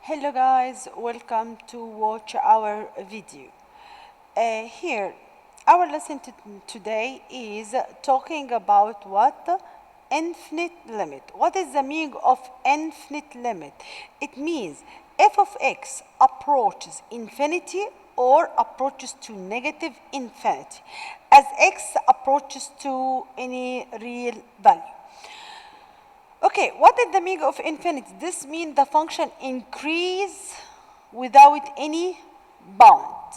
Hello guys, welcome to watch our video. Here, our lesson today is talking about what? Infinite limit. What is the meaning of infinite limit? It means f of x approaches infinity or approaches to negative infinity as x approaches to any real value. Okay, what is the meaning of infinity? This means the function increase without any bound.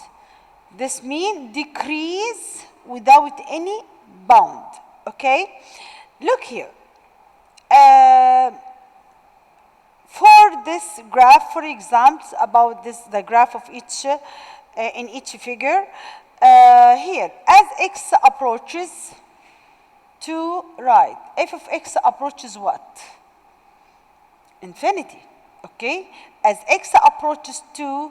This means decrease without any bound. Okay? Look here. For this graph, for example, about this, the graph of each in each figure, here, as x approaches to right, f of x approaches what? Infinity. Okay? As x approaches to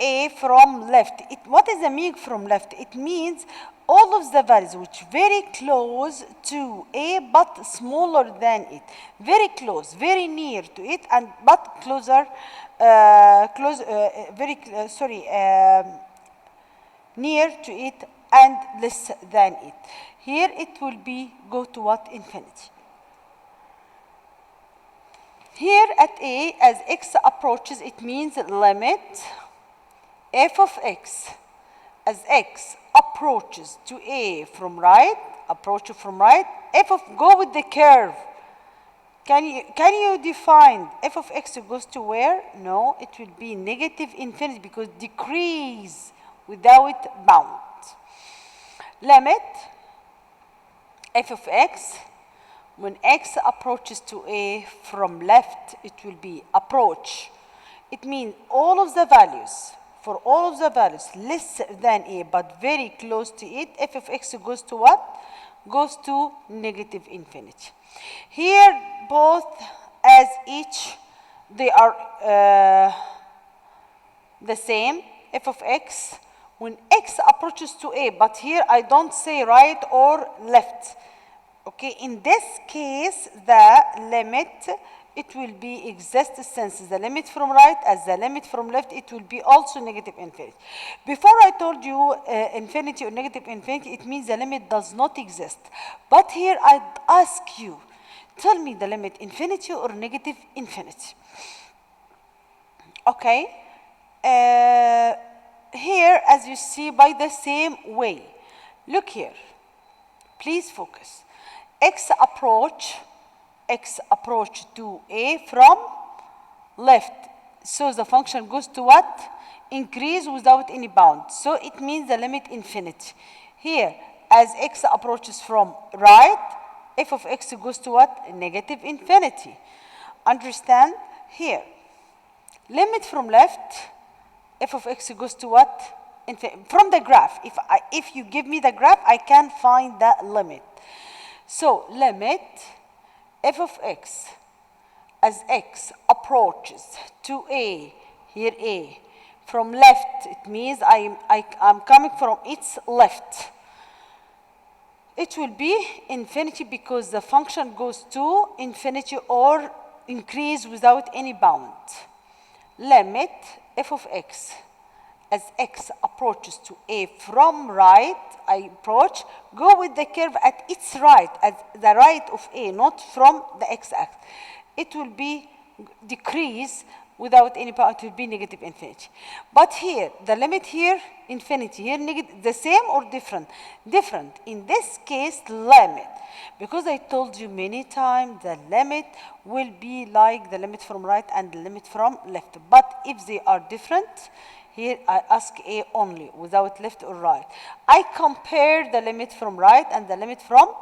a from left, what is the meaning from left? It means all of the values which very close to a but smaller than it, very close, very near to it, and but closer, near to it and less than it. Here it will be go to what? Infinity. Here at a, as x approaches, it means limit f of x as x approaches to a from right, f of, go with the curve. Can you define f of x goes to where? No, it will be negative infinity because decrease without bound. Limit f of x, when x approaches to a from left, it will be approach. It means all of the values, for all of the values less than a but very close to it, f of x goes to what? Goes to negative infinity. Here both as each, they are the same, f of x, when x approaches to a, but here I don't say right or left. Okay, in this case, the limit, it will be exist since the limit from right as the limit from left, it will be also negative infinity. Before I told you infinity or negative infinity, it means the limit does not exist. But here I'd ask you, tell me the limit infinity or negative infinity. Okay. Here, as you see, by the same way. Look here. Please focus. X approach to a from left. So the function goes to what? Increase without any bound. So it means the limit infinity. Here, as x approaches from right, f of x goes to what? Negative infinity. Understand? Here, limit from left, f of x goes to what? From the graph. If you give me the graph, I can find that limit. So limit f of x as x approaches to a, here a, from left, it means I'm coming from its left. It will be infinity because the function goes to infinity or increase without any bound. Limit f of x as x approaches to a from right, I approach, go with the curve at its right, at the right of a, not from the x-axis. It will be decrease without any bound, it will be negative infinity. But here, the limit here, infinity, here negative, the same or different? Different. In this case, limit. Because I told you many times, the limit will be like the limit from right and the limit from left. But if they are different, here I ask a only, without left or right. I compare the limit from right and the limit from,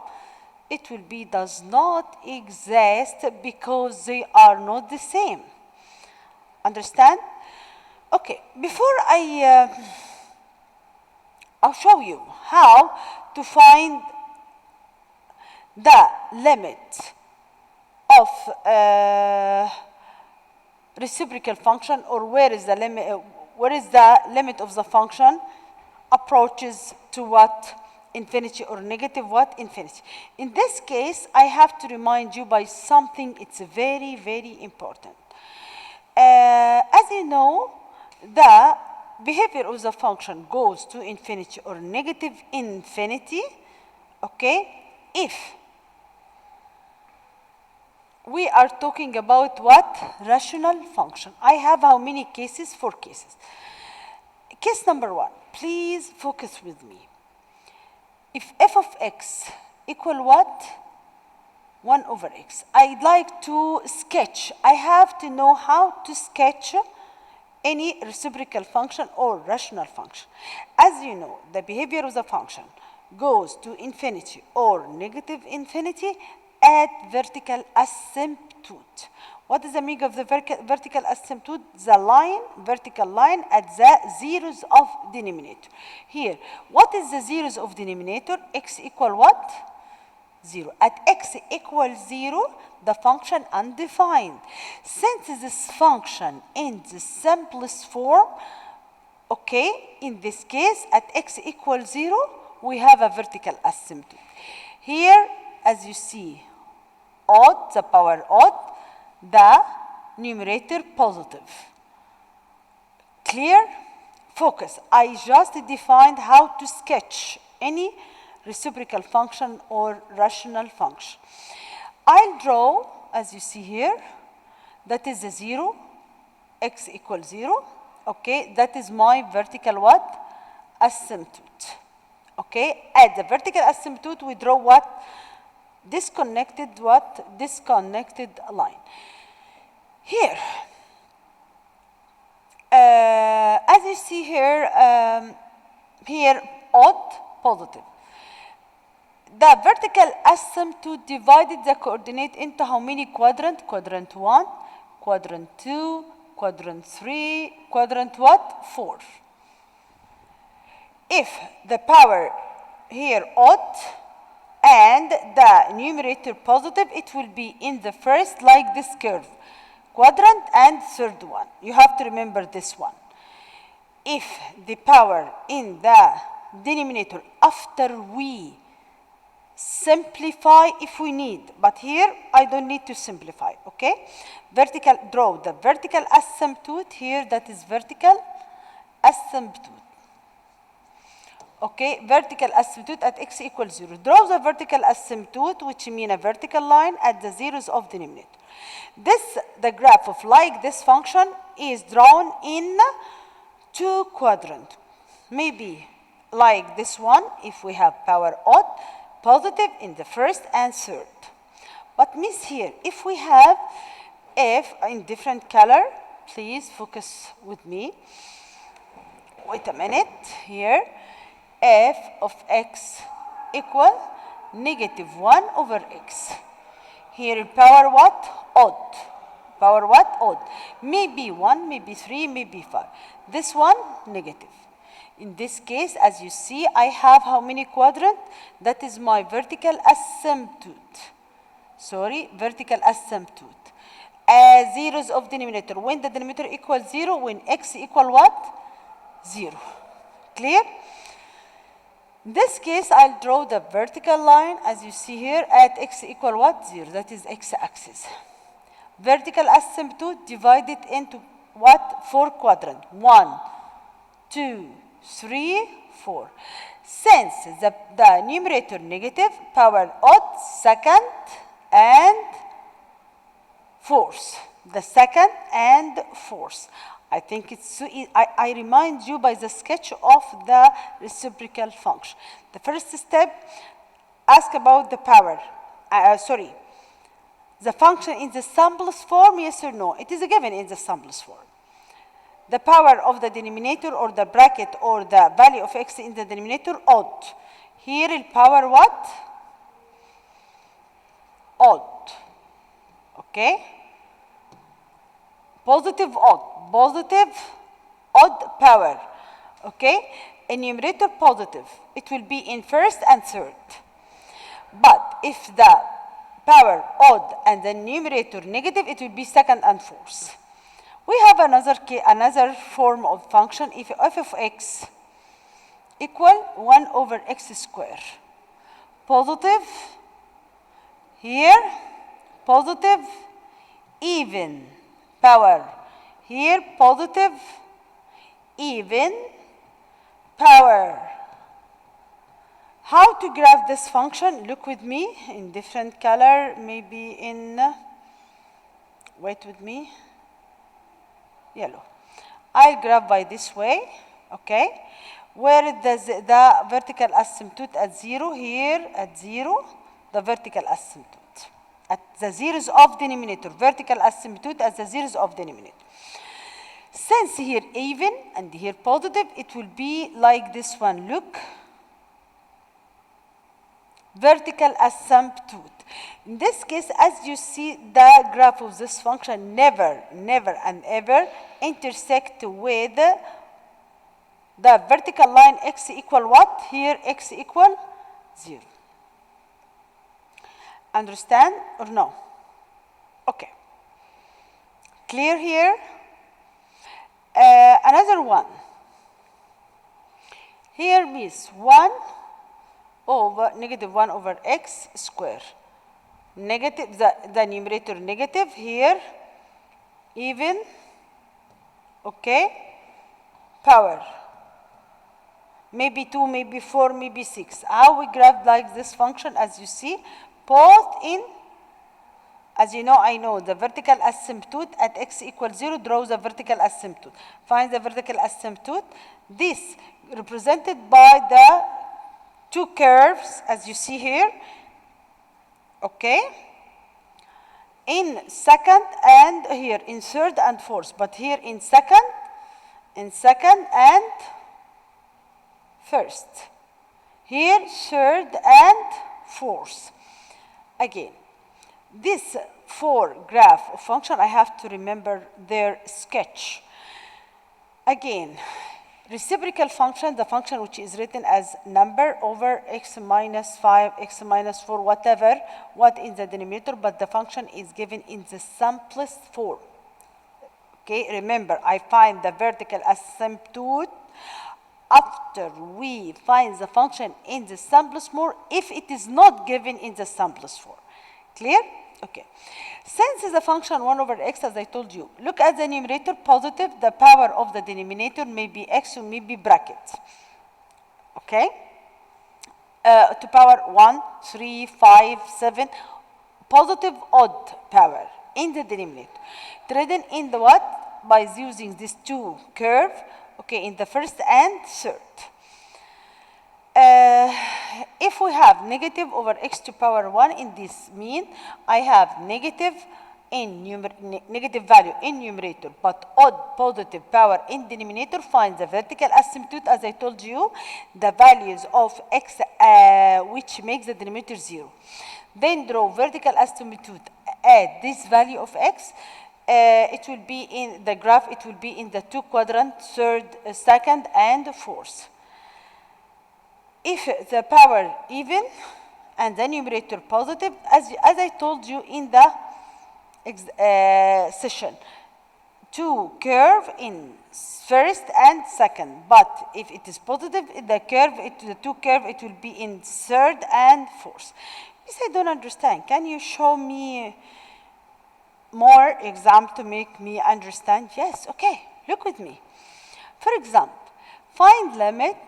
it will be does not exist because they are not the same. Understand? Okay, before I'll show you how to find the limit of reciprocal function, or where is the limit of the function approaches to what? Infinity or negative what? Infinity. In this case, I have to remind you by something, it's very, very important. know, the behavior of the function goes to infinity or negative infinity, okay, if we are talking about what? Rational function. I have how many cases? 4 cases. Case number 1, please focus with me. If f of x equal what? 1 over x. I'd like to sketch. I have to know how to sketch any reciprocal function or rational function. As you know, the behavior of the function goes to infinity or negative infinity at vertical asymptote. What is the meaning of the vertical asymptote? The line, vertical line at the zeros of denominator. Here, what is the zeros of denominator? X equal what? 0. At x equals 0, the function undefined. Since this function in the simplest form, okay, in this case, at x equals 0, we have a vertical asymptote. Here, as you see, odd, the power odd, the numerator positive. Clear? Focus. I just defined how to sketch any reciprocal function or rational function. I'll draw, as you see here, that is a 0, x equals 0, okay, that is my vertical what? Asymptote, okay. At the vertical asymptote, we draw what? Disconnected what? Disconnected line. Here, as you see here, here odd, positive. The vertical asymptote divided the coordinate into how many quadrant? Quadrant 1, quadrant 2, quadrant 3, quadrant what? 4. If the power here odd and the numerator positive, it will be in the first, like this curve, quadrant and third one. You have to remember this one. If the power in the denominator, after we simplify if we need, but here I don't need to simplify, okay? Vertical, draw the vertical asymptote here, that is vertical asymptote. Okay, vertical asymptote at x equals 0. Draw the vertical asymptote, which means a vertical line at the zeros of denominator. This, the graph of like this function is drawn in 2 quadrants. Maybe like this one, if we have power odd, positive in the first and third. But miss here, if we have f in different color, please focus with me. Wait a minute here. F of x equal negative 1 over x. Here power what? Odd. Power what? Odd. Maybe 1, maybe 3, maybe 5. This one, negative. In this case, as you see, I have how many quadrant? That is my vertical asymptote. Sorry, vertical asymptote. Zeros of denominator. When the denominator equals 0, when x equal what? 0. Clear? In this case, I'll draw the vertical line, as you see here, at x equal what? 0. That is x-axis. Vertical asymptote divided into what? 4 quadrant. 1, 2, 3, 4. Since the numerator negative, power odd, second and fourth. The second and fourth. I think it's so easy. I remind you by the sketch of the reciprocal function. The first step, ask about the power. The function in the simplest form, yes or no? It is given in the simplest form. The power of the denominator or the bracket or the value of x in the denominator, odd. Here, the power what? Odd. Okay? Positive odd. Positive odd power. Okay? A numerator positive. It will be in first and third. But if the power odd and the numerator negative, it will be second and fourth. We have another form of function. If f of x equal 1 over x squared. Positive, here, positive, even power, Here, positive, even, power. How to graph this function? Look with me in different color, maybe in, wait with me, yellow. I'll graph by this way, okay? Where is the vertical asymptote at 0? Here at 0, the vertical asymptote. At the zeros of denominator, vertical asymptote at the zeros of denominator. Since here even and here positive, it will be like this one. Look. Vertical asymptote. In this case, as you see, the graph of this function never and ever intersect with the vertical line x equal what? Here x equal 0. Understand or no? Okay. Clear here? Another one. Here means 1 over negative 1 over x square. Negative, the numerator negative, here even, okay, power. Maybe 2, maybe 4, maybe 6. How we graph like this function, as you see, both in, as you know, I know the vertical asymptote at x equals 0 draws a vertical asymptote. Find the vertical asymptote. This represented by the two curves, as you see here, okay, in second and here in third and fourth, but here in second and first. Here third and fourth. Again, this 4 graph of function, I have to remember their sketch. Again, reciprocal function, the function which is written as number over x minus 5, x minus 4, whatever, what in the denominator, but the function is given in the simplest form. Okay, remember, I find the vertical asymptote after we find the function in the simplest form if it is not given in the simplest form. Clear? Okay. Since the function 1 over x, as I told you, look at the numerator positive, the power of the denominator may be x or may be brackets. Okay? To power 1, 3, 5, 7, positive odd power in the denominator. Written in the what? By using these two curve, okay, in the first and third. If we have negative over x to power 1 in this mean, I have negative in negative value in numerator, but odd positive power in denominator. Find the vertical asymptote, as I told you, the values of x which makes the denominator 0. Then draw vertical asymptote at this value of x. It will be in the graph, it will be in the 2 quadrant, third, second, and fourth. If the power even and the numerator positive, as I told you in the session, 2 curve in first and second, but if it is positive, the 2 curve, it will be in third and fourth. Yes, I don't understand. Can you show me more example to make me understand? Yes, okay, look with me. For example, find limit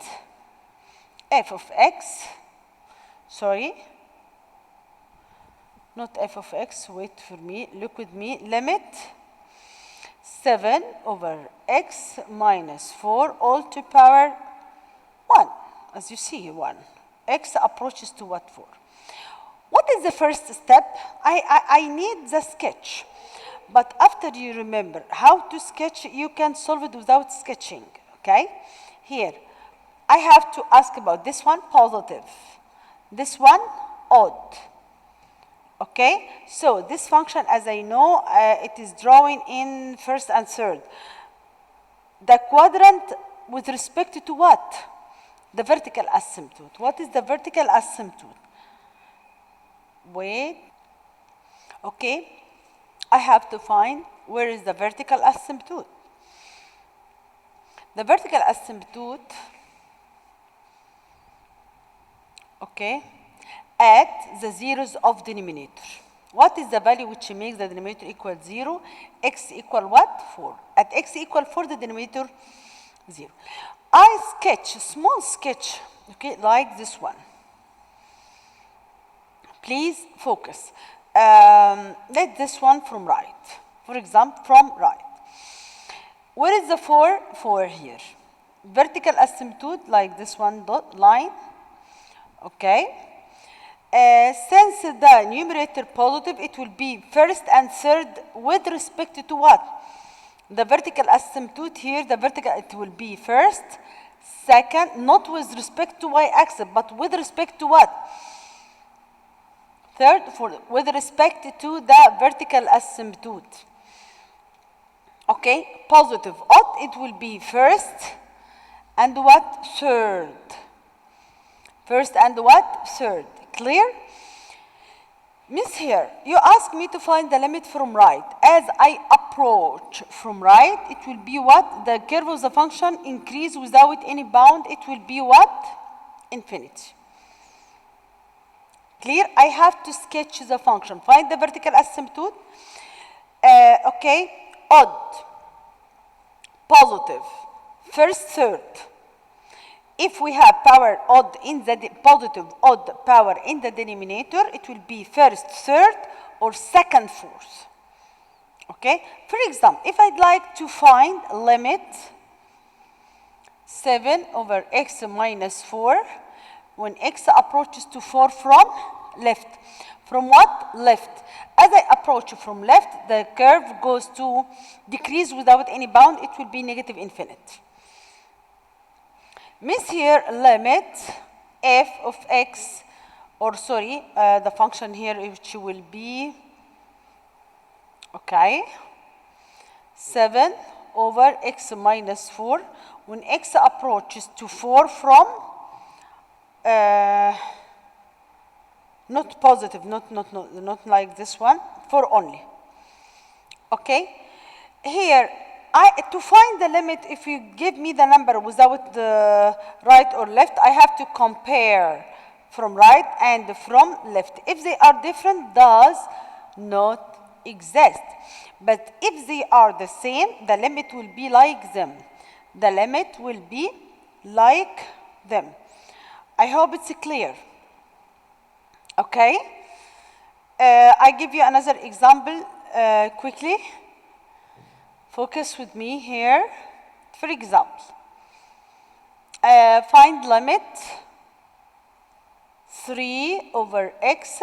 f of x, sorry, not f of x, wait for me, look with me, limit 7 over x minus 4 all to power 1, as you see 1. X approaches to what 4. What is the first step? I need the sketch. But after you remember how to sketch, you can solve it without sketching, okay? Here, I have to ask about this one, positive. This one, odd. Okay? So this function, as I know, it is drawing in first and third. The quadrant with respect to what? The vertical asymptote. What is the vertical asymptote? Wait. Okay. I have to find where is the vertical asymptote. The vertical asymptote, okay, at the zeros of denominator. What is the value which makes the denominator equal 0? X equal what? 4. at x equal 4, the denominator 0. I sketch, small sketch, okay, like this one. Please focus. Let this one from right. For example, from right. Where is the 4? 4 here. Vertical asymptote like this one dot line. Okay. Since the numerator positive, it will be first and third with respect to what? The vertical asymptote here, the vertical, it will be first, second, not with respect to y-axis, but with respect to what? Third, with respect to the vertical asymptote. Okay, positive odd, it will be first and what? Third. First and what? Third. Clear? Miss here, you ask me to find the limit from right. As I approach from right, it will be what? The curve of the function increase without any bound. It will be what? Infinity. Clear? I have to sketch the function. Find the vertical asymptote. Okay. Odd. Positive. First, third. If we have power odd in the positive odd power in the denominator, it will be first, third, or second, fourth. Okay? For example, if I'd like to find limit 7 over x minus 4, when x approaches to 4 from left. From what? Left. As I approach from left, the curve goes to decrease without any bound. It will be negative infinite. Miss here, limit f of x, or sorry, the function here which will be, okay, 7 over x minus 4. When x approaches to 4 from, not positive, not like this one, 4 only. Okay? Here, to find the limit, if you give me the number without the right or left, I have to compare from right and from left. If they are different, does not exist. But if they are the same, the limit will be like them. The limit will be like them. I hope it's clear. Okay? I give you another example quickly. Focus with me here. For example, find limit 3 over x,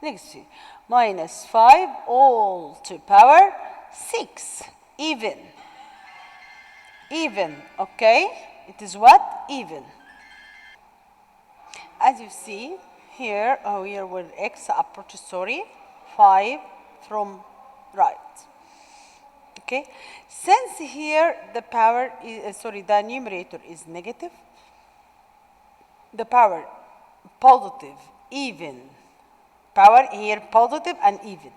let's see, minus 5 all to power 6, even. Even, okay? It is what? Even. As you see here, here where x approaches, 5 from right. Okay, since here the power is, the numerator is negative, the power positive, even, power here positive and even.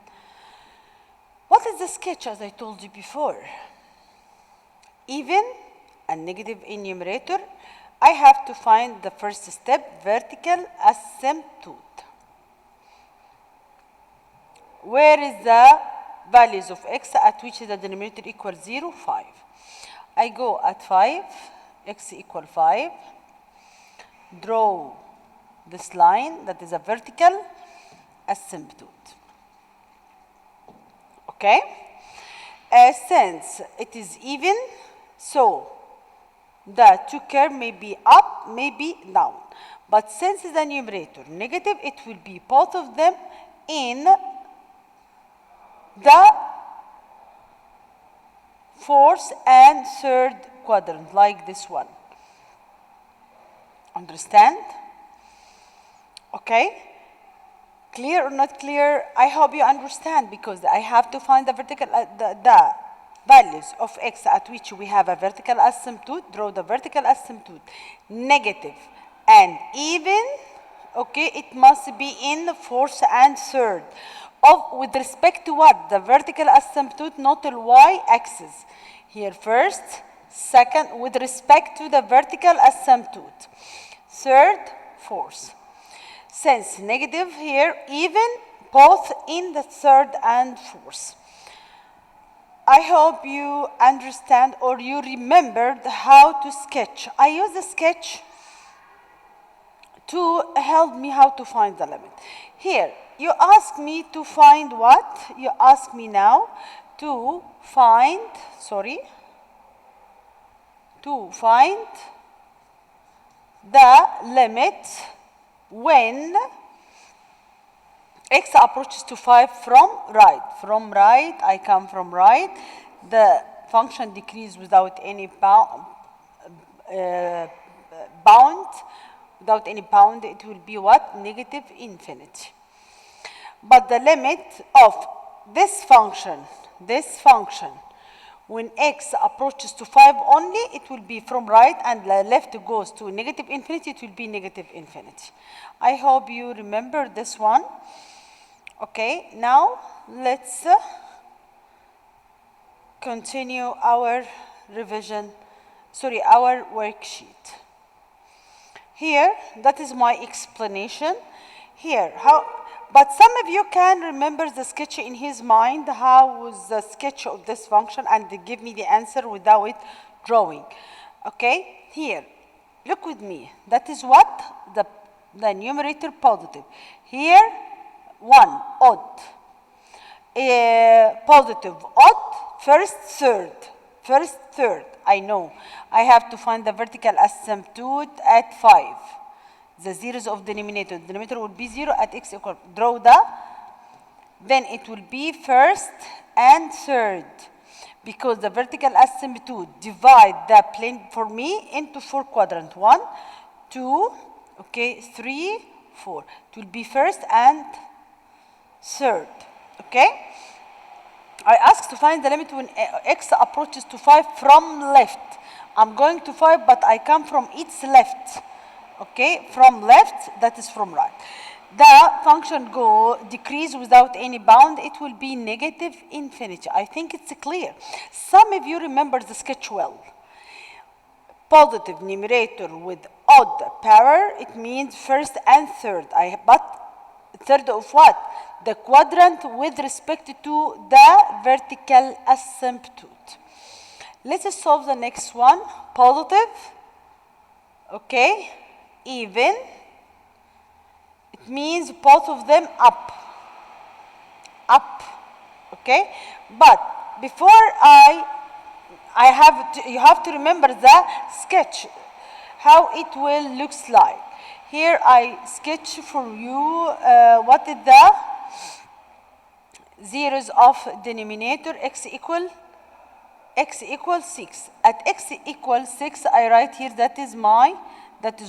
What is the sketch as I told you before? Even and negative in numerator, I have to find the first step, vertical asymptote. Where is the values of x at which the denominator equals 0? 5. I go at 5, x equal 5. Draw this line that is a vertical asymptote. Okay? Since it is even, so the two curves may be up, may be down. But since the numerator negative, it will be both of them in the fourth and third quadrant, like this one. Understand? Okay? Clear or not clear? I hope you understand, because I have to find the vertical, the values of x at which we have a vertical asymptote. Draw the vertical asymptote, negative and even. Okay, it must be in the fourth and third. With respect to what? The vertical asymptote, not the y-axis. Here first, second, with respect to the vertical asymptote. Third, fourth. Since negative here, even, both in the third and fourth. I hope you understand or you remembered how to sketch. I use the sketch to help me how to find the limit. Here, you ask me to find what? You ask me now to find, to find the limit when x approaches to 5 from right. From right, I come from right. The function decreases without any bound. Without any bound, it will be what? Negative infinity. But the limit of this function, when x approaches to 5 only, it will be from right, and the left goes to negative infinity, it will be negative infinity. I hope you remember this one. Okay, now let's continue our revision, our worksheet. Here, that is my explanation. Here, but some of you can remember the sketch in his mind, how was the sketch of this function, and they give me the answer without drawing. Okay, here, look with me. That is what? The numerator positive. Here, 1, odd. Positive, odd, first, third. I know. I have to find the vertical asymptote at 5. The zeros of denominator. The denominator will be 0 at x equal. Draw then it will be first and third. Because the vertical asymptote divide the plane for me into 4 quadrants. 1, 2, okay, 3, 4. It will be first and third. Okay? I asked to find the limit when x approaches to 5 from left. I'm going to 5, but I come from its left. Okay, from left, that is from right. The function decrease without any bound, it will be negative infinity. I think it's clear. Some of you remember the sketch well. Positive numerator with odd power, it means first and third. But third of what? The quadrant with respect to the vertical asymptote. Let's solve the next one. Positive, okay, even. It means both of them up, okay. But before you have to remember the sketch, how it will looks like. Here I sketch for you what is the zeros of denominator. X equals 6. At x equals 6, I write here that is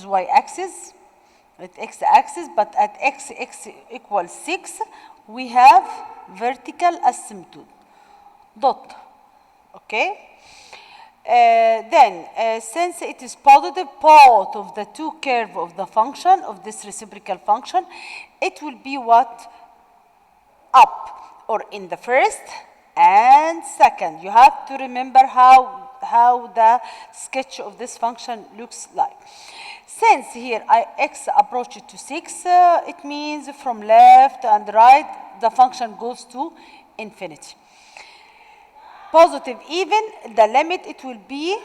y-axis, at x-axis, but at x equals 6, we have vertical asymptote, dot, okay? Since it is positive, both of the two curves of the function, of this reciprocal function, it will be what? Up, or in the first and second. You have to remember how the sketch of this function looks like. Since here x approaches to 6, it means from left and right, the function goes to infinity. Positive even, the limit, it will be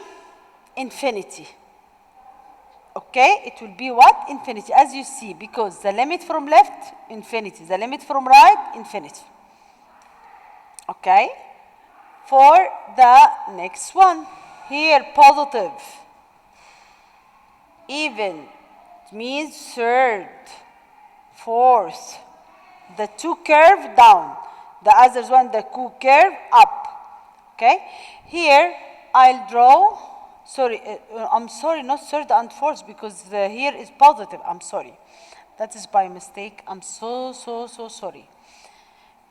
infinity. Okay, it will be what? Infinity, as you see, because the limit from left, infinity. The limit from right, infinity. Okay, for the next one, here positive, even, it means third, fourth, the two curve down, the other one, the two curve up. Okay, here I'll draw, I'm sorry, not third and fourth, because here is positive, I'm sorry. That is by mistake, I'm so sorry.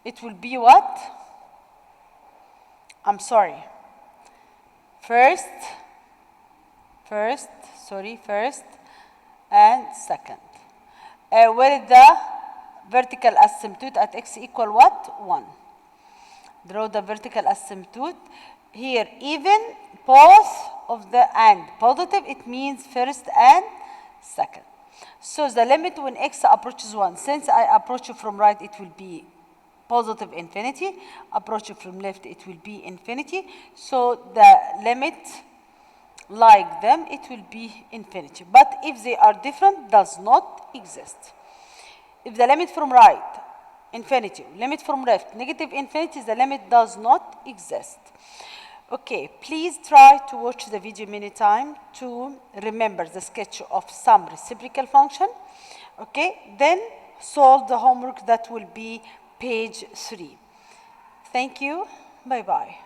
It will be what? I'm sorry. First and second. Where is the vertical asymptote at x equal what? 1. Draw the vertical asymptote. Here, even, both of the and. Positive, it means first and second. So the limit when x approaches 1, since I approach it from right, it will be positive infinity. Approach from left, it will be infinity. So the limit, like them, it will be infinity. But if they are different, does not exist. If the limit from right, infinity, limit from left, negative infinity, the limit does not exist. Okay, please try to watch the video many times to remember the sketch of some reciprocal function. Okay, then solve the homework that will be page 3. Thank you. Bye-bye.